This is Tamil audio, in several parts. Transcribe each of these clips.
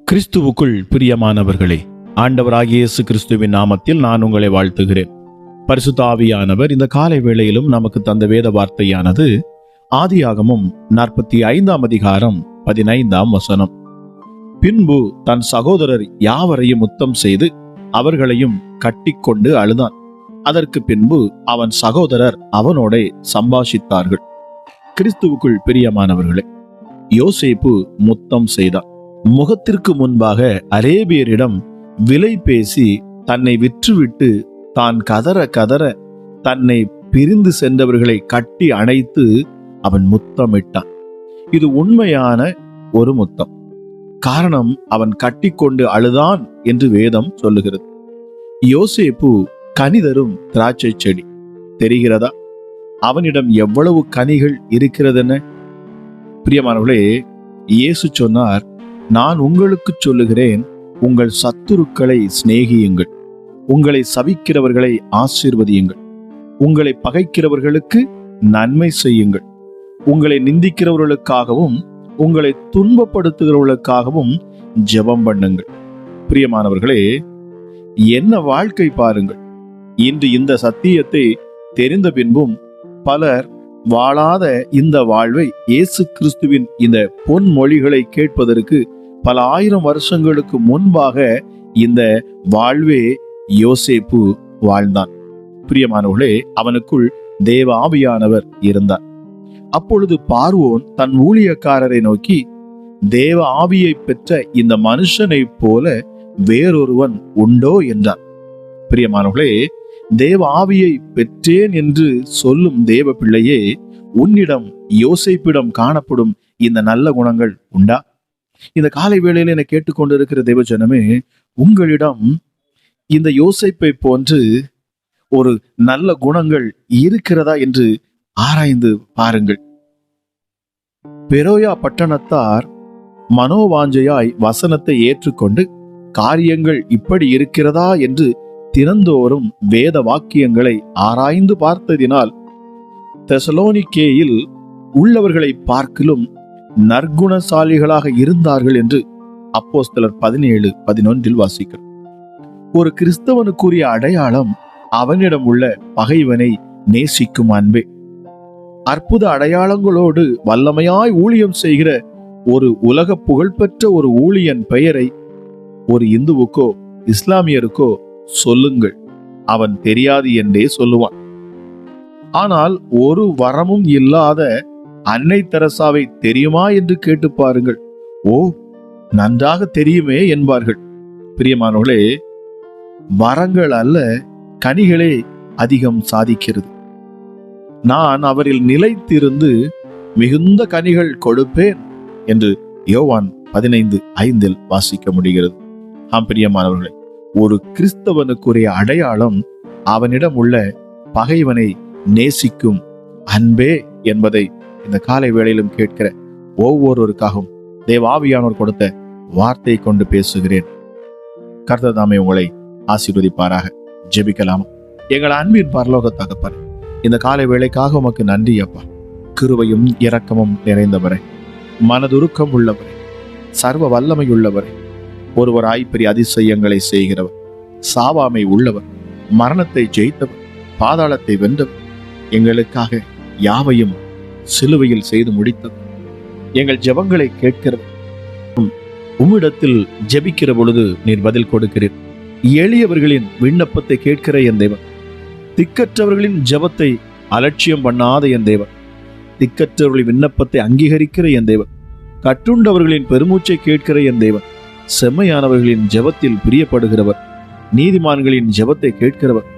கிறிஸ்துவுக்குள் பிரியமானவர்களே, ஆண்டவராகிய இயேசு கிறிஸ்துவின் நாமத்தில் நான் உங்களை வாழ்த்துகிறேன். பரிசுத்த ஆவியானவர் இந்த காலை வேளையிலும் நமக்கு தந்த வேத வார்த்தையானது ஆதியாகமம் 45 அதிகாரம் 15 பின்பு தன் சகோதரர் யாவரையும் முத்தம் செய்து அவர்களையும் கட்டிக்கொண்டு அழுதான். அதற்கு பின்பு அவன் சகோதரர் அவனோட சம்பாஷித்தார்கள். கிறிஸ்துவுக்குள் பிரியமானவர்களே, யோசேப்பு முத்தம் செய்தான். முகத்திற்கு முன்பாக அரேபியரிடம் விலை பேசி தன்னை விற்றுவிட்டு தான் கதற கதற தன்னை பிரிந்து சென்றவர்களை கட்டி அணைத்து அவன் முத்தமிட்டான். இது உண்மையான ஒரு முத்தம். காரணம், அவன் கட்டிக்கொண்டு அழுதான் என்று வேதம் சொல்லுகிறது. யோசேப்பு கனிதரும் திராட்சை செடி, தெரிகிறதா? அவனிடம் எவ்வளவு கனிகள் இருக்கிறதென? பிரியமானவர்களே, இயேசு சொன்னார், நான் உங்களுக்கு சொல்லுகிறேன், உங்கள் சத்துருக்களை சிநேகியுங்கள், உங்களை சபிக்கிறவர்களை ஆசீர்வதியுங்கள், உங்களை பகைக்கிறவர்களுக்கு நன்மை செய்யுங்கள், உங்களை நிந்திக்கிறவர்களுக்காகவும் உங்களை துன்பப்படுத்துகிறவர்களுக்காகவும் ஜெபம் பண்ணுங்கள். பிரியமானவர்களே, என்ன வாழ்க்கை பாருங்கள்! இன்று இந்த சத்தியத்தை தெரிந்த பின்பும் பலர் வாழாத இந்த வாழ்வை, இயேசு கிறிஸ்துவின் இந்த பொன்மொழிகளை கேட்பதற்கு பல ஆயிரம் வருஷங்களுக்கு முன்பாக இந்த வாழ்வே யோசேப்பு வாழ்ந்தான். பிரியமானவர்களே, அவனுக்குள் தேவ ஆவியானவர் இருந்தார். அப்பொழுது பார்வோன் தன் ஊழியக்காரரை நோக்கி, தேவ ஆவியை பெற்ற இந்த மனுஷனை போல வேறொருவன் உண்டோ என்றார். பிரியமானவர்களே, தேவ ஆவியை பெற்றேன் என்று சொல்லும் தேவ பிள்ளையே, உன்னிடம் யோசேப்பிடம் காணப்படும் இந்த நல்ல குணங்கள் உண்டா? இந்த காலை வேளையில என்னை கேட்டுக்கொண்டிருக்கிற தேவ ஜனமே, உங்களிடம் இந்த யோசேப்பை போன்று ஒரு நல்ல குணங்கள் இருக்கிறதா என்று ஆராய்ந்து பாருங்கள். பெரோயா பட்டணத்தார் மனோவாஞ்சையாய் வசனத்தை ஏற்றுக்கொண்டு காரியங்கள் இப்படி இருக்கிறதா என்று தினந்தோறும் வேத வாக்கியங்களை ஆராய்ந்து பார்த்ததினால் தெசலோனிக்கேயில் உள்ளவர்களை பார்க்கிலும் நற்குணசாலிகளாக இருந்தார்கள் என்று அப்போஸ்தலர் 17:11 வாசிக்கிறோம். ஒரு கிறிஸ்தவனுக்குரிய அடையாளம் அவனிடம் உள்ள பகைவனை நேசிக்கும் அன்பே. அற்புத அடையாளங்களோடு வல்லமையாய் ஊழியம் செய்கிற ஒரு உலக புகழ்பெற்ற ஒரு ஊழியன் பெயரை ஒரு இந்துவுக்கோ இஸ்லாமியருக்கோ சொல்லுங்கள், அவன் தெரியாது என்றே சொல்லுவான். ஆனால் ஒரு வரமும் இல்லாத அன்னை தெரசாவை தெரியுமா என்று கேட்டு பாருங்கள், ஓ, நன்றாக தெரியுமே என்பார்கள். பிரியமானவர்களே, வரங்கள் அல்ல, கனிகளே அதிகம் சாதிக்கிறது. நான் அவரில் நிலைத்திருந்து மிகுந்த கனிகள் கொடுப்பேன் என்று யோவான் 15:5 வாசிக்க முடிகிறது. ஆம் பிரியமானவர்களே, ஒரு கிறிஸ்தவனுக்குரிய அடையாளம் அவனிடம் உள்ள பகைவனை நேசிக்கும் அன்பே என்பதை இந்த காலை வேளையிலும் கேட்கிற ஒவ்வொருவருக்காகவும் தேவாவியானோர் கொடுத்த வார்த்தை கொண்டு பேசுகிறேன். கர்த்தர் தாமே உங்களை ஆசீர்வதிப்பாராக. ஜெபிக்கலாம். எங்கள் அன்பின் பரலோக தகப்பனே, இந்த காலை வேளைக்காக உமக்கு நன்றி அப்பா. கிருபையும் இரக்கமும் நிறைந்தவரே, மனதுருக்கம் உள்ளவரே, சர்வ வல்லமை உள்ளவரே, ஒருவராய் பெரிய அதிசயங்களை செய்கிறவர், சாவாமை உள்ளவர், மரணத்தை ஜெயித்தவர், பாதாளத்தை வென்றவர், எங்களுக்காக யாவையும் சிலுவையில் செய்து முடித்தவர், எங்கள் ஜெபங்களை கேட்கிறவர், உம்மிடத்தில் ஜெபிக்கிற பொழுது நீர் பதில் கொடுக்கிறீர். எளியவர்களின் விண்ணப்பத்தை கேட்கிற என் தேவன், திக்கற்றவர்களின் ஜெபத்தை அலட்சியம் பண்ணாத என் தேவன், திக்கற்றவர்களின் விண்ணப்பத்தை அங்கீகரிக்கிற என் தேவன், கட்டுண்டவர்களின் பெருமூச்சை கேட்கிற என் தேவன், செம்மையானவர்களின் ஜெபத்தில் பிரியப்படுகிறவர், நீதிமான்களின் ஜெபத்தை கேட்கிறவர்.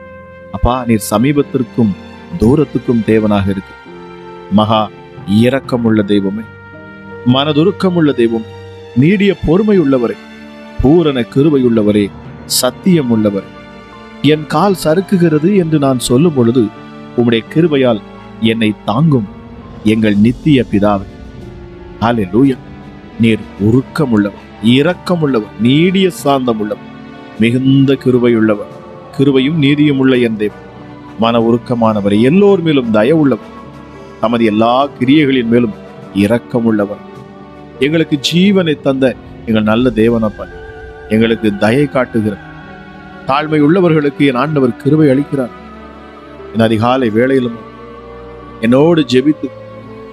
அப்பா, நீர் சமீபத்திற்கும் தூரத்துக்கும் தேவனாக இருக்கு. மகா இரக்கமுள்ள தெய்வமே, மனதுருக்கமுள்ள தெய்வம், நீடிய பொறுமை உள்ளவரே, பூரண கிருபை உள்ளவரே, சத்தியம் உள்ளவர், என் கால் சறுக்குகிறது என்று நான் சொல்லும் பொழுது உம்முடைய கிருபையால் என்னை தாங்கும் எங்கள் நித்திய பிதாவே. ஹல்லேலூயா. நீர் உருக்கமுள்ளவர், இரக்கமுள்ளவர், நீடிய சாந்தம் உள்ளவர், மிகுந்த கிருபை உள்ளவர், கிருபையும் நீதியும் உள்ள என் தேவன், மன உருக்கமானவர், எல்லோர் மேலும் தயவுள்ளவர், தமது எல்லா கிரியைகளின் மேலும் இரக்கமுள்ளவர், எங்களுக்கு ஜீவனை தந்த எங்கள் நல்ல தேவனப்பா, எங்களுக்கு தயை காட்டுகிற தாழ்மை உள்ளவர்களுக்கு என் ஆண்டவர் கிருபை அளிக்கிறார். என் அதிகாலை வேளையிலும் என்னோடு ஜெபித்து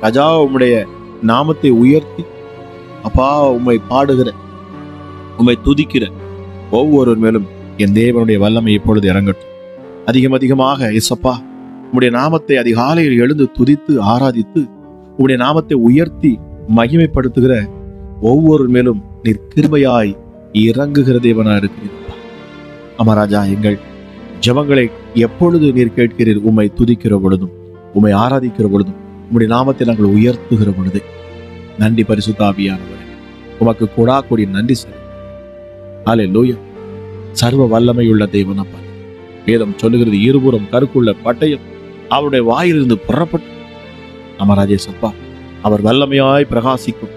ராஜா உம்முடைய நாமத்தை உயர்த்தி அப்பா உம்மை பாடுகிற, உம்மை துதிக்கிற ஒவ்வொருவர் மேலும் என் தேவனுடைய வல்லமை இப்பொழுது இறங்கட்டும். அதிகமாக இயேசப்பா உம்முடைய நாமத்தை அதிகாலையில் எழுந்து துதித்து ஆராதித்து உம்முடைய நாமத்தை உயர்த்தி மகிமைப்படுத்துகிற ஒவ்வொரு மேலும் நீர் கிருபையாய் இறங்குகிற தேவனா இருக்கிறீர்களா? அமராஜா, எங்கள் ஜெபங்களை எப்பொழுது நீர் கேட்கிறீர்? உம்மை துதிக்கிற பொழுதும், உம்மை ஆராதிக்கிற பொழுதும், உம்முடைய நாமத்தை நாங்கள் உயர்த்துகிற பொழுது நன்றி பரிசுத்த ஆவியானவரே, உமக்கு கூடாக்கூடி நன்றி சார். ஹல்லேலூயா. சர்வ வல்லமையுள்ள தேவனப்பா, வேதம் சொல்லுகிறது இருபுறம் கருக்குள்ள பட்டயம் அவருடைய வாயிலிருந்து புறப்பட்டு அமராஜேசப்பா அவர் வல்லமையாய் பிரகாசிக்கும்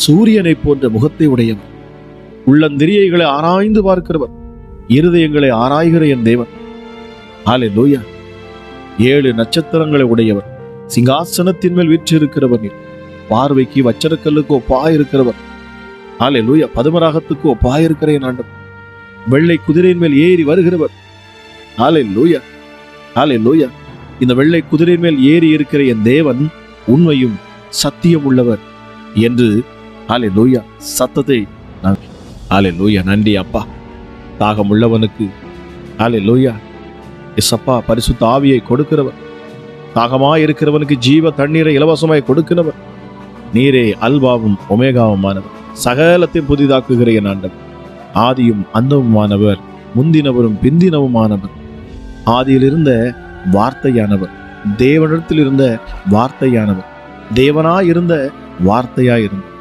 சூரியனை போன்ற முகத்தை உடையவர், உள்ளந்திரியைகளை ஆராய்ந்து பார்க்கிறவர், இருதயங்களை ஆராய்கிற என் தேவன். ஹல்லேலூயா. 7 நட்சத்திரங்களை உடையவர், சிங்காசனத்தின் மேல் வீற்றிருக்கிறவர், பார்வைக்கு வச்சரக்கல்லுக்கு ஒப்பாயிருக்கிறவர். ஹல்லேலூயா. பதுமராகத்துக்கு ஒப்பாயிருக்கிற என் ஆண்டவர், வெள்ளை குதிரையின் மேல் ஏறி வருகிறவர். ஹல்லேலூயா. ஹல்லேலூயா. இந்த வெள்ளை குதிரையின் மேல் ஏறி இருக்கிற என் தேவன் உண்மையும் சத்தியம் உள்ளவர் என்று ஹல்லேலூயா சத்தத்தை ஹல்லேலூயா. நன்றி அப்பா. தாகம் உள்ளவனுக்கு ஹல்லேலூயா இயேசப்பா பரிசுத்த ஆவியை கொடுக்கிறவர், தாகமாய் இருக்கிறவனுக்கு ஜீவ தண்ணீரை இலவசமாய் கொடுக்கிறவர். நீரே அல்பாவும் ஒமேகாவுமானவர், சகலத்தையும் புதிதாக்குகிற என் ஆண்டவர், ஆதியும் அந்தமுமானவர், முந்தினவரும் பிந்தினவுமானவர், ஆதியில் இருந்த வார்த்தையானவர், தேவனிடத்தில் இருந்த வார்த்தையானவர், தேவனாய் இருந்த வார்த்தையாய் இருந்தவர்,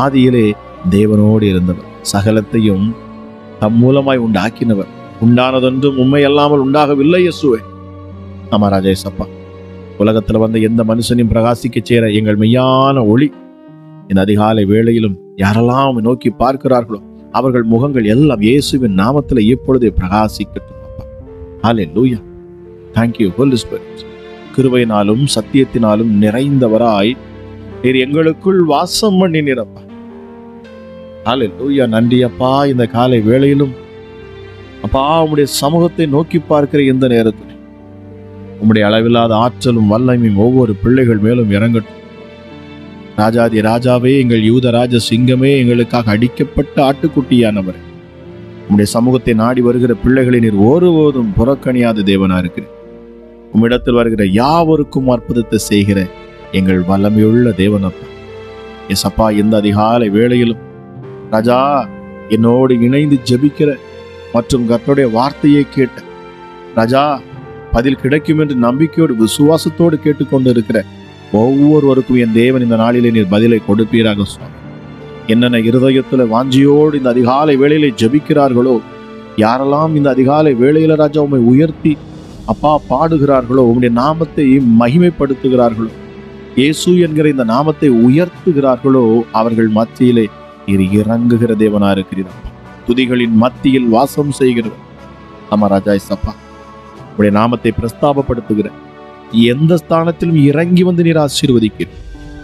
ஆதியிலே தேவனோடு இருந்தவர், சகலத்தையும் தம் மூலமாய் உண்டாக்கினவர், உண்டானதொன்றும் உண்மை அல்லாமல் உண்டாகவில்லை இயேசுவே. அமராஜா இயேசப்பா, உலகத்துல வந்த எந்த மனுஷனையும் பிரகாசிக்க சேர எங்கள் மெய்யான ஒளி இந்த அதிகாலை வேளையிலும் யாரெல்லாம் நோக்கி பார்க்கிறார்களோ அவர்கள் முகங்கள் எல்லாம் இயேசுவின் நாமத்துல இப்பொழுதே பிரகாசிக்கட்டும் அப்பா. ஹல்லேலூயா. Thank you Holy Spirit. கிருபையினாலும் சத்தியத்தினாலும் நிறைந்தவராய் நீர் எங்களுக்குள் வாசம் பண்ணினீரப்பா. ஹல்லேலூயா. நன்றி அப்பா. இந்த காலை வேளையிலும் அப்பா உம்முடைய சமூகத்தை நோக்கி பார்க்கிற இந்த நேரத்தில் உம்முடைய அளவில்லாத ஆற்றலும் வல்லமையும் ஒவ்வொரு பிள்ளைகள் மேலும் இறங்கட்டும். ராஜாதி ராஜாவே, எங்கள் யூதராஜ சிங்கமே, எங்களுக்காக அடிக்கப்பட்ட ஆட்டுக்குட்டியானவர், உம்முடைய சமூகத்தை நாடி வருகிற பிள்ளைகளை நீர் ஒருபோதும் புறக்கணியாத தேவனா இருக்கிறேன். உம்மிடத்தில் வருகிற யாவருக்கும் அற்புதத்தை செய்கிற எங்கள் வல்லமையுள்ள தேவனப்பா. எசப்பா, இந்த அதிகாலை வேளையிலும் ராஜா என்னோடு இணைந்து ஜெபிக்கிற மற்றும் கர்த்தருடைய வார்த்தையை கேட்ட ராஜா பதில் கிடைக்கும் என்று நம்பிக்கையோடு விசுவாசத்தோடு கேட்டுக்கொண்டு இருக்கிற ஒவ்வொருவருக்கும் என் தேவன் இந்த நாளிலே நீர் பதிலை கொடுப்பீராக சுவாமி. என்னென்ன இருதயத்துல வாஞ்சியோடு இந்த அதிகாலை வேளையிலே ஜெபிக்கிறார்களோ, யாரெல்லாம் இந்த அதிகாலை வேளையில ராஜா உம்மை உயர்த்தி அப்பா பாடுகிறார்களோ, உம்முடைய நாமத்தை மகிமைப்படுத்துகிறார்களோ, இயேசு என்கிற இந்த நாமத்தை உயர்த்துகிறார்களோ, அவர்கள் மத்தியிலே இறங்குகிற தேவனா இருக்கிறார். துதிகளின் மத்தியில் வாசம் செய்கிறவர் நம்ம ராஜா இயேசப்பா, உடைய நாமத்தை பிரஸ்தாபப்படுத்துகிற எந்த ஸ்தானத்திலும் இறங்கி வந்து நீர் ஆசீர்வதிக்கிறீர்.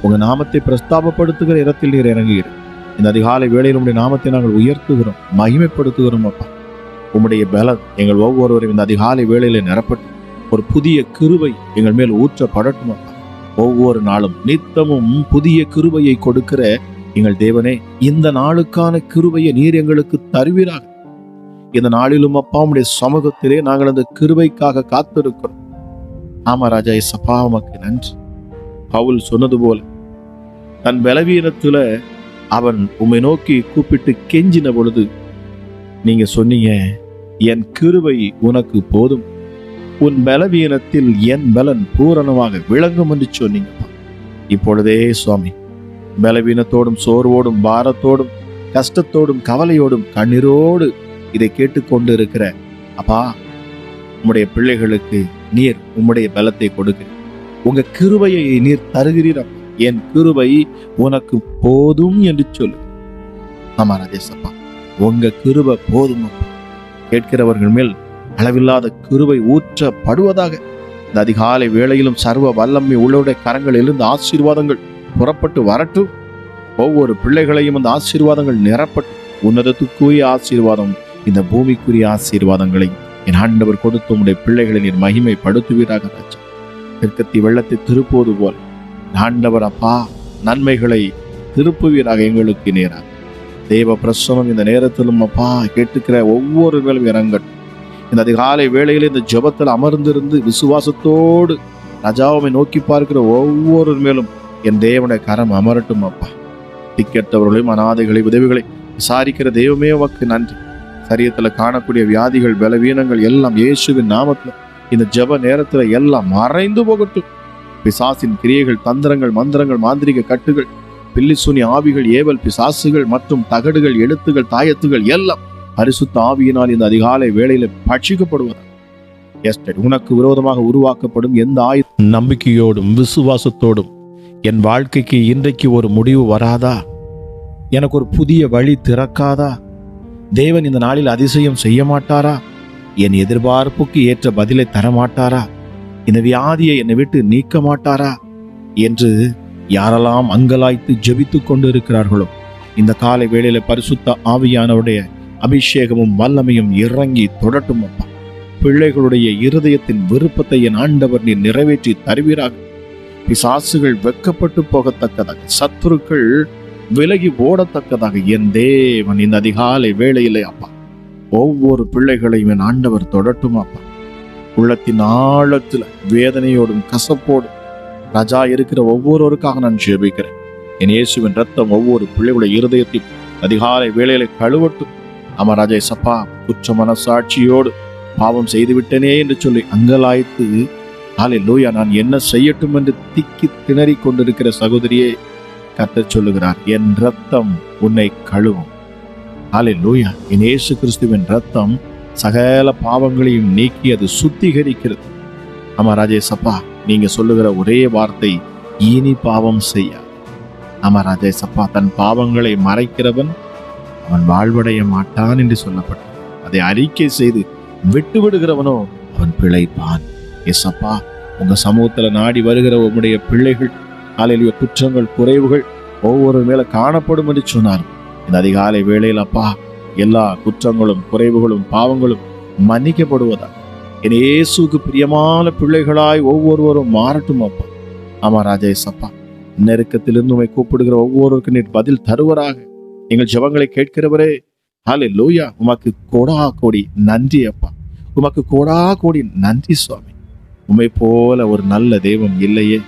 உங்க நாமத்தை பிரஸ்தாபப்படுத்துகிற இடத்தில் நீர் இறங்குகிறீர். இந்த அதிகாலை வேளையில் உங்களுடைய நாமத்தை நாங்கள் உயர்த்துகிறோம், மகிமைப்படுத்துகிறோம் அப்பா. உம்முடைய பலன் எங்கள் ஒவ்வொருவரையும் இந்த அதிகாலை வேளையில நிரப்பட்டு ஒரு புதிய கிருபை எங்கள் மேல் ஊற்றப்படட்டும் அப்பா. ஒவ்வொரு நாளும் நித்தமும் புதிய கிருபையை கொடுக்கிற எங்கள் தேவனே, இந்த நாளுக்கான கிருபையை நீர் எங்களுக்கு தருவீராக. இந்த நாளிலும் அப்பா உம்முடைய சமூகத்திலே நாங்கள் அந்த கிருபைக்காக காத்திருக்கிறோம். ஆமா ராஜா இயேசப்பா, உமக்கு நன்றி. பவுல் சொன்னது போல தன் பலவீனத்துல அவன் உம்மை நோக்கி கூப்பிட்டு கெஞ்சின பொழுது நீங்க சொன்னீங்க, என் கிருபை உனக்கு போதும், உன் பலவீனத்தில் என் பலன் பூரணமாக விளங்கும் என்று சொன்னீங்க. இப்பொழுதே சுவாமி, பலவீனத்தோடும் சோர்வோடும் பாரத்தோடும் கஷ்டத்தோடும் கவலையோடும் கண்ணீரோடு இதை கேட்டுக்கொண்டு இருக்கிற அப்பா உம்முடைய பிள்ளைகளுக்கு நீர் உம்முடைய பலத்தை கொடுக்க, உங்க கிருபையை நீர் தருகிறீர். என் கிருபை உனக்கு போதும் என்று சொல்லு. ஆமா ராஜேசப்பா, உங்க கிருபை போதும் அப்பா. கேட்கிறவர்கள் மேல் அளவில்லாத கிருபை ஊற்றப்படுவதாக. இந்த அதிகாலை வேளையிலும் சர்வ வல்லமை உள்ளோட கரங்களிலிருந்து ஆசீர்வாதங்கள் புறப்பட்டு வரட்டும். ஒவ்வொரு பிள்ளைகளையும் அந்த ஆசீர்வாதங்கள் நிரப்பட்டு உன்னதத்துக்குரிய ஆசீர்வாதம், இந்த பூமிக்குரிய ஆசீர்வாதங்களை என் ஆண்டவர் கொடுத்த உடைய பிள்ளைகளை நீர் மகிமைப்படுத்துவீராக ராஜா. தெற்கத்தி வெள்ளத்தை திருப்புவது போல ஆண்டவர் அப்பா நன்மைகளை திருப்புவீராக எங்களுக்கு நேராக. தேவ பிரசனம் இந்த நேரத்திலும் அப்பா கேட்டுக்கிற ஒவ்வொரு மேலும் இறங்கட்டும். இந்த அதிகாலை வேளையில இந்த ஜெபத்தில் அமர்ந்திருந்து விசுவாசத்தோடு ராஜாவை நோக்கி பார்க்கிற ஒவ்வொரு மேலும் என் தேவனுடைய கரம் அமரட்டும் அப்பா. திக்கற்றவர்களையும் அநாதைகளை உதவிகளை விசாரிக்கிற தெய்வமே உமக்கு நன்றி. சரீரத்துல காணக்கூடிய வியாதிகள் பலவீனங்கள் எல்லாம் இயேசுவின் நாமத்துல இந்த ஜெப நேரத்துல எல்லாம் மறைந்து போகட்டும். பிசாசின் கிரியைகள், தந்திரங்கள், மந்திரங்கள், மாந்திரிக கட்டுகள், பில்லிசூனி ஆவிகள், ஏவல் பிசாசுகள் மற்றும் தகடுகள், எழுத்துகள், தாயத்துகள் எல்லாம் பரிசுத்த ஆவியினால் இந்த அதிகாலை வேளையில பட்சிக்கப்படுவதா. உனக்கு விரோதமாக உருவாக்கப்படும் எந்த நம்பிக்கையோடும் விசுவாசத்தோடும் என் வாழ்க்கைக்கு இன்றைக்கு ஒரு முடிவு வராதா? எனக்கு ஒரு புதிய வழி திறக்காதா? தேவன் இந்த நாளில் அதிசயம் செய்ய மாட்டாரா? என் எதிர்பார்ப்புக்கு ஏற்ற பதிலை தரமாட்டாரா? இந்த வியாதியை என்னை விட்டு நீக்க மாட்டாரா என்று யாரெல்லாம் அங்கலாய்த்து ஜெபித்துக் கொண்டு இருக்கிறார்களோ இந்த காலை வேளையில பரிசுத்த ஆவியானவருடைய அபிஷேகமும் வல்லமையும் இறங்கி தொடட்டும் அப்பா. பிள்ளைகளுடைய இருதயத்தின் விருப்பத்தை என் ஆண்டவர் நீர் நிறைவேற்றி தருவீராக. பிசாசுகள் வெட்கப்பட்டு போகத்தக்கதாக, சத்துருக்கள் விலகி ஓடத்தக்கதாக என் தேவன் இந்த அதிகாலை வேளையிலே அப்பா ஒவ்வொரு பிள்ளைகளையும் என் ஆண்டவர் தொடட்டும் அப்பா. உள்ளத்தின் ஆழத்துல வேதனையோடும் கசப்போடும் ராஜா இருக்கிற ஒவ்வொருவருக்காக நான் ஜெபிக்கிறேன். என் இயேசுவின் ரத்தம் ஒவ்வொரு பிள்ளைகளுடைய இருதயத்தில் அதிகாலை வேளையில கழுவட்டும். ஆமா ராஜா சப்பா, குற்ற மனசாட்சியோடு பாவம் செய்து விட்டனே என்று சொல்லி அங்கலாய்த்து ஹல்லேலூயா நான் என்ன செய்யட்டும் என்று திக்கி திணறி கொண்டிருக்கிற சகோதரியே கர்த்தர் சொல்லுகிறார், என் ரத்தம் உன்னை கழுவும். ஹல்லேலூயா. என் இயேசு கிறிஸ்துவின் ரத்தம் சகல பாவங்களையும் நீக்கி அது சுத்திகரிக்கிறது. ஆமா ராஜேசப்பா, நீங்க சொல்லுகிற ஒரே வார்த்தை, இனி பாவம் செய்ய. ஆமா ராஜேசப்பா, தன் பாவங்களை மறைக்கிறவன் அவன் வாழ்வடைய மாட்டான் என்று சொல்லப்பட்டது. அதை அறிக்கை செய்து விட்டு விடுகிறவனோ அவன் பிழைப்பான். எஸ்அப்பா, உங்க சமூகத்துல நாடி வருகிற உங்களுடைய பிள்ளைகள் காலையிலேயே குற்றங்கள் குறைவுகள் ஒவ்வொரு மேல காணப்படும் என்று சொன்னார். இந்த அதிகாலை வேளையில் அப்பா எல்லா குற்றங்களும் குறைவுகளும் பாவங்களும் மன்னிக்கப்படுவதா என் இயேசுக்கு பிரியமான பிள்ளைகளாய் ஒவ்வொருவரும் மாறட்டும் அப்பா. ஆமா ராஜேசப்பா, நெருக்கத்திலிருந்து உம்மை கூப்பிடுகிற ஒவ்வொருவருக்கும் நீர் பதில் தருவராக. எங்கள் ஜெபங்களை கேட்கிறவரே, ஹல்லேலூயா, உமக்கு கோடா கோடி நன்றி அப்பா. உமக்கு கோடா கோடி நன்றி சுவாமி. உம்மை போல ஒரு நல்ல தெய்வம் இல்லையே,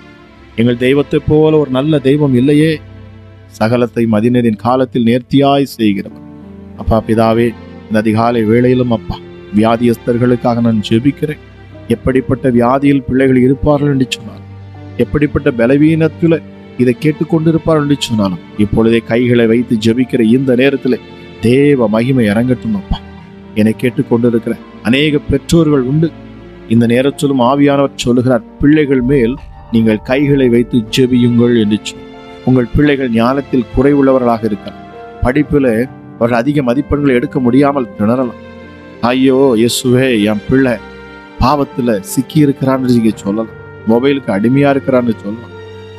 எங்கள் தெய்வத்தை போல ஒரு நல்ல தெய்வம் இல்லையே. சகலத்தை மதினரின் காலத்தில் நேர்த்தியாய் செய்கிறவர் அப்பா. பிதாவே, இந்த அதிகாலை வேளையிலும் அப்பா வியாதியஸ்தர்களுக்காக நான் ஜெபிக்கிறேன். எப்படிப்பட்ட வியாதியில் பிள்ளைகள் இருப்பார்கள் என்று சொன்னாலும், எப்படிப்பட்ட பலவீனத்துல இதை கேட்டுக்கொண்டிருப்பார்கள் என்று சொன்னாலும், இப்பொழுதே கைகளை வைத்து ஜெபிக்கிற இந்த நேரத்தில் தேவ மகிமை இறங்கட்டும் அப்பா. என்னை கேட்டுக்கொண்டிருக்கிற அநேக பெற்றோர்கள் உண்டு. இந்த நேரத்திலும் ஆவியானவர் சொல்லுகிறார், பிள்ளைகள் மேல் நீங்கள் கைகளை வைத்து ஜெபியுங்கள் என்று. உங்கள் பிள்ளைகள் ஞானத்தில் குறைவுள்ளவர்களாக இருக்கலாம், படிப்புல அவர்கள் அதிக மதிப்பெண்களை எடுக்க முடியாமல் திணறலாம். ஐயோ இயேசுவே, என் பிள்ளை பாவத்துல சிக்கி இருக்கிறான்னு நீங்க சொல்லலாம், மொபைலுக்கு அடிமையா இருக்கிறான்னு சொல்லலாம்.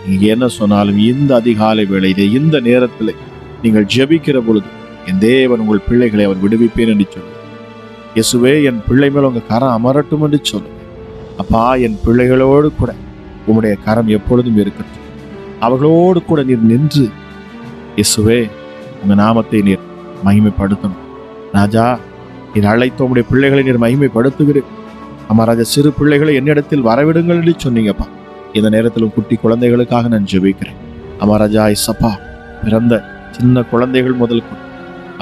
நீங்க என்ன சொன்னாலும் இந்த அதிகாலை வேளையிலே இந்த நேரத்தில் நீங்கள் ஜெபிக்கிற பொழுது என் தேவன் உங்கள் பிள்ளைகளை அவர் விடுவிப்பேன் என்று சொல்லுங்க. இயேசுவே, என் பிள்ளை மேல் உங்க கரம் அமரட்டும் என்று சொல்லுங்க. அப்பா, என் பிள்ளைகளோடு கூட உம்முடைய கரம் எப்பொழுதும் இருக்கட்டும். அவர்களோடு கூட நீர் நின்று இயேசுவே உங்க நாமத்தை நீர் மகிமைப்படுத்தணும். ராஜா, நீர் அழைத்த உம்முடைய பிள்ளைகளை நீர் மகிமைப்படுத்துகிறேன். ஆமா ராஜா, சிறு பிள்ளைகளை என்னிடத்தில் வரவிடுங்கள் என்று சொன்னீங்கப்பா. இந்த நேரத்திலும் குட்டி குழந்தைகளுக்காக நான் ஜெபிக்கிறேன். அமராஜா இசப்பா, பிறந்த சின்ன குழந்தைகள் முதல்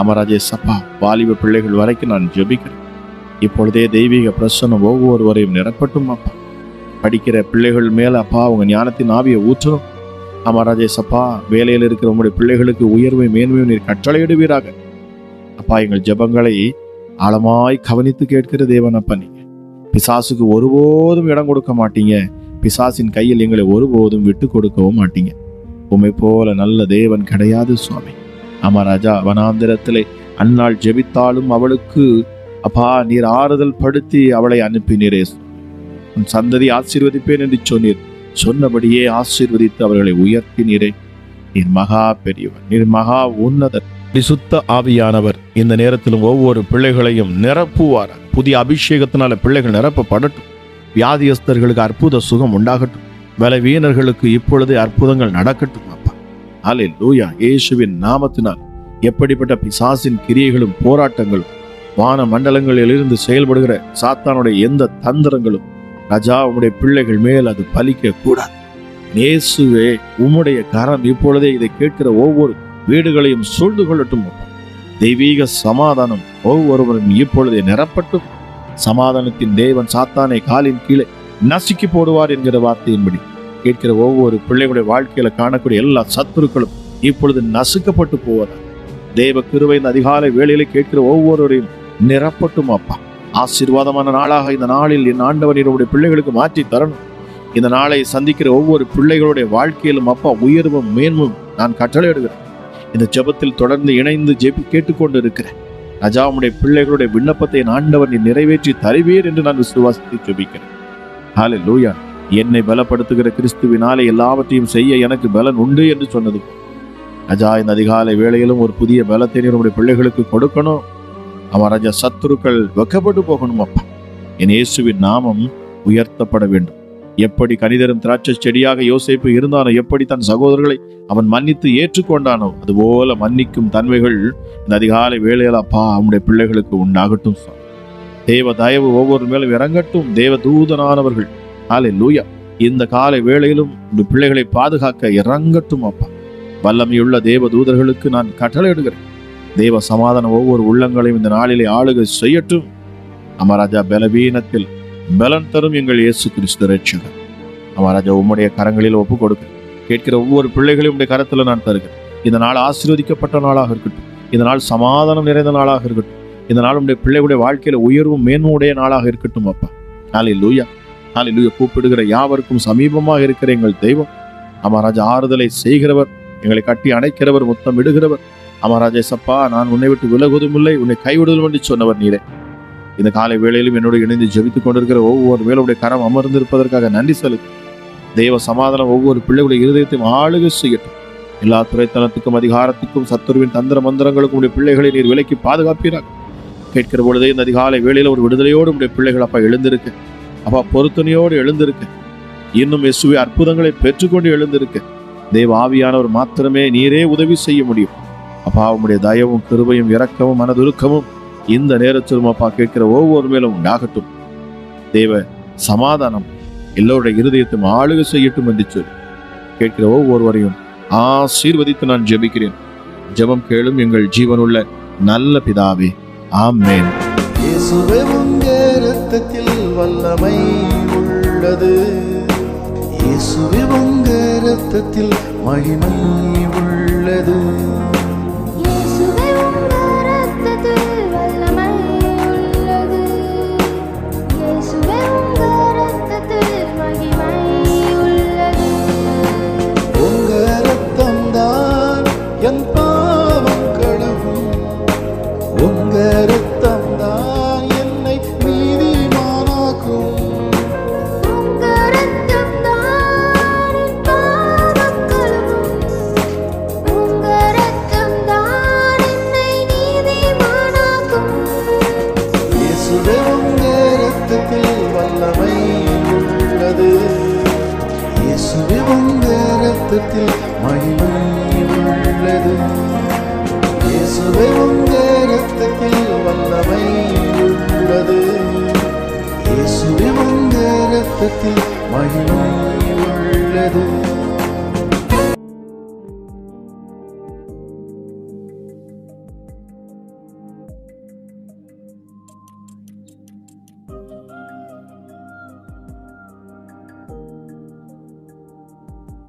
அமராஜா இசப்பா வாலிப பிள்ளைகள் வரைக்கும் நான் ஜெபிக்கிறேன். இப்பொழுதே தெய்வீக பிரசன்னம் ஒவ்வொருவரையும் நிரப்பட்டும் அப்பா. படிக்கிற பிள்ளைகள் மேல அப்பா உங்க ஞானத்தின் ஆவியை ஊற்றணும். அமராஜா இசப்பா, வேலையில் இருக்கிற உங்களுடைய பிள்ளைகளுக்கு உயர்வை மேன்மையும் நீர் கட்டளையிடுவீராக. அப்பா, எங்கள் ஜெபங்களை ஆழமாய் கவனித்து கேட்கிற தேவன் அப்பா. நீங்க பிசாசுக்கு ஒருபோதும் இடம் கொடுக்க மாட்டீங்க. பிசாசின் கையில் எங்களை ஒருபோதும் விட்டு கொடுக்கவும் மாட்டீங்க. உம்மை போல நல்ல தேவன் கிடையாது சுவாமி. ஆமா ராஜா, வனாந்திரத்திலே அன்னாள் ஜெபித்தாலும் அவளுக்கு அப்பா நீர் ஆறுதல் படுத்தி அவளை அனுப்பினீரே. உன் சந்ததி ஆசீர்வதிப்பேன் என்று சொன்னீர். சொன்னபடியே ஆசீர்வதித்து அவர்களை உயர்த்தினீரே. நீர் மகா பெரியவர், நீர் மகா உன்னதர். பரிசுத்த ஆவியானவர் இந்த நேரத்திலும் ஒவ்வொரு பிள்ளைகளையும் நிரப்புவார். புதிய அபிஷேகத்தினால பிள்ளைகள் நிரப்பப்படட்டும். வியாதியஸ்தர்களுக்கு அற்புத சுகம் உண்டாகட்டும். பலவீனர்களுக்கு இப்பொழுதே அற்புதங்கள் நடக்கட்டும் அப்பா. அல்லேலூயா. இயேசுவின் நாமத்தினால் எப்படிப்பட்ட பிசாசின் கிரியைகளும் போராட்டங்களும் வான மண்டலங்களிலிருந்து செயல்படுகிற சாத்தானுடைய எந்த தந்திரங்களும் ராஜா உம்முடைய பிள்ளைகள் மேல் அது பலிக்க கூடாது. இயேசுவே, உம்முடைய கரம் இப்பொழுதே இதை கேட்கிற ஒவ்வொரு வீடுகளையும் சூழ்ந்து கொள்ளட்டும். தெய்வீக சமாதானம் ஒவ்வொருவரும் இப்பொழுதே நிரப்பட்டும். சமாதானத்தின் தேவன் சாத்தானை காலின் கீழே நசுக்கி போடுவார் என்கிற வார்த்தையின்படி கேட்கிற ஒவ்வொரு பிள்ளைகளுடைய வாழ்க்கையில காணக்கூடிய எல்லா சத்துருக்களும் இப்பொழுது நசுக்கப்பட்டு போவதால் தேவ கிருபை இந்த அதிகாலை வேளையில கேட்கிற ஒவ்வொருவரையும் நிரப்பட்டும் அப்பா. ஆசீர்வாதமான நாளாக இந்த நாளில் என் ஆண்டவர் என்னுடைய பிள்ளைகளுக்கு மாற்றி தரணும். இந்த நாளை சந்திக்கிற ஒவ்வொரு பிள்ளைகளுடைய வாழ்க்கையிலும் அப்பா உயர்வும் மேன்மும் நான் கட்டளையிடுகிறேன். இந்த ஜெபத்தில் தொடர்ந்து இணைந்து கேட்டுக்கொண்டு இருக்கிறேன். ராஜாவுடைய பிள்ளைகளுடைய விண்ணப்பத்தை என் ஆண்டவர் நீ நிறைவேற்றி தருவீர் என்று நான் விசுவாசித்து ஜெபிக்கிறேன். ஹல்லேலூயா. என்னை பலப்படுத்துகிற கிறிஸ்துவினாலே எல்லாவற்றையும் செய்ய எனக்கு பலன் உண்டு என்று சொன்னது ராஜா, இந்த அதிகாலை வேளையிலும் ஒரு புதிய பலத்தை நம்முடைய பிள்ளைகளுக்கு கொடுக்கணும். அவன் ராஜா சத்துருக்கள் வெக்கப்பட்டு போகணும் அப்பா. என் இயேசுவின் நாமம் உயர்த்தப்பட வேண்டும். எப்படி கனிதரும் திராட்சை செடியாக யோசேப்பு இருந்தானோ, எப்படி தன் சகோதரர்களை அவன் மன்னித்து ஏற்றுக்கொண்டானோ, அதுபோல மன்னிக்கும் தன்மைகள் இந்த அதிகாலை வேளையில் அப்பா அவனுடைய பிள்ளைகளுக்கு உண்டாகட்டும். தேவ தயவு ஒவ்வொரு மேலும் இறங்கட்டும். தேவ தூதனானவர்கள் அல்லேலூயா இந்த காலை வேளையிலும் இந்த பிள்ளைகளை பாதுகாக்க இறங்கட்டும் அப்பா. வல்லமையுள்ள தேவ தூதர்களுக்கு நான் கட்டளையிடுகிறேன். தேவ சமாதானம் ஒவ்வொரு உள்ளங்களையும் இந்த நாளிலே ஆளுகை செய்யட்டும். அமராஜா, பலவீனத்தில் பலன் தரும் எங்கள் இயேசு கிறிஸ்து ரட்சகர். அமராஜா, உம்முடைய கரங்களில் ஒப்பு கொடுக்க கேட்கிற ஒவ்வொரு பிள்ளைகளையும் உடைய கரத்தில் நான் தருகிறேன். இந்த நாள் ஆசீர்வதிக்கப்பட்ட நாளாக இருக்கட்டும். இந்த நாள் சமாதானம் நிறைந்த நாளாக இருக்கட்டும். இந்த நாள் உடைய பிள்ளைகளுடைய வாழ்க்கையில உயர்வும் மேன்மையுடைய நாளாக இருக்கட்டும் அப்பா. அல்லேலூயா. அல்லேலூயா. கூப்பிடுகிற யாவருக்கும் சமீபமாக இருக்கிற எங்கள் தெய்வம் அமராஜா, ஆறுதலை செய்கிறவர், எங்களை கட்டி அணைக்கிறவர், முத்தம் இடுகிறவர். அமராஜா சப்பா, நான் உன்னை விட்டு விலகுவதும் இல்லை, உன்னை கைவிடுவதும் என்று சொன்னவர் நீரே. இந்த காலை வேளையிலும் என்னோடு இணைந்து ஜெபித்துக் கொண்டிருக்கிற ஒவ்வொரு வேளுடைய கரம் அமர்ந்திருப்பதற்காக நன்றி செலுத்து. தேவ சமாதானம் ஒவ்வொரு பிள்ளைகளுடைய இருதயத்தையும் ஆளுகை செய்யட்டும். எல்லா துறைத்தனத்துக்கும் அதிகாரத்துக்கும் சத்துருவின் தந்திர மந்திரங்களுக்கும் உடைய பிள்ளைகளை நீர் விலைக்கு பாதுகாப்பீராக. கேட்கிற பொழுதே இந்த அதிகாலை வேளையில ஒரு விடுதலையோடு உடைய பிள்ளைகள் அப்பா எழுந்திருக்க, அப்பா பொருத்தனையோடு எழுந்திருக்க, இன்னும் இயேசுவே அற்புதங்களை பெற்றுக்கொண்டு எழுந்திருக்க தேவ ஆவியானவர் மாத்திரமே நீரே உதவி செய்ய முடியும். அப்பா உம்முடைய தயவும் கிருபையும் இரக்கமும் மனதுருக்கமும் இந்த நேரத்திலும் அப்பா கேட்கிற ஒவ்வொரு மேலும் உண்டாகட்டும். தேவ சமாதானம் எல்லோருடைய இருதயத்தையும் ஆளுகை செய்யட்டும் என்று சொல்லி கேட்கிற ஒவ்வொருவரையும் ஆசீர்வதித்து நான் ஜெபிக்கிறேன். ஜெபம் கேளும் எங்கள் ஜீவனுள்ள நல்ல பிதாவே, ஆமென். இயேசுவே, உம்முடைய இரத்தத்தில் வல்லமை உள்ளது. இயேசுவே, உம்முடைய இரத்தத்தில் மகிமை உள்ளது. என் பாவம் கழுவும் உங்க ரத்தம் தான் என்னை நீதிமானாக்கும். உங்க ரத்தம் தான் என் பாவம் கழுவும், உங்க ரத்தம் தான் என்னை நீதிமானாக்கும். இயேசுவே, உங்க ரத்தத்தில் வல்லமை உள்ளது. இயேசுவே, உங்க ரத்தத்தில் மகிமை உள்ளது. இயேசுவே, உம்முடைய இரத்தத்தில் வல்லமை உள்ளது. இயேசுவே, உம்முடைய இரத்தத்தில் மகிமை உள்ளது.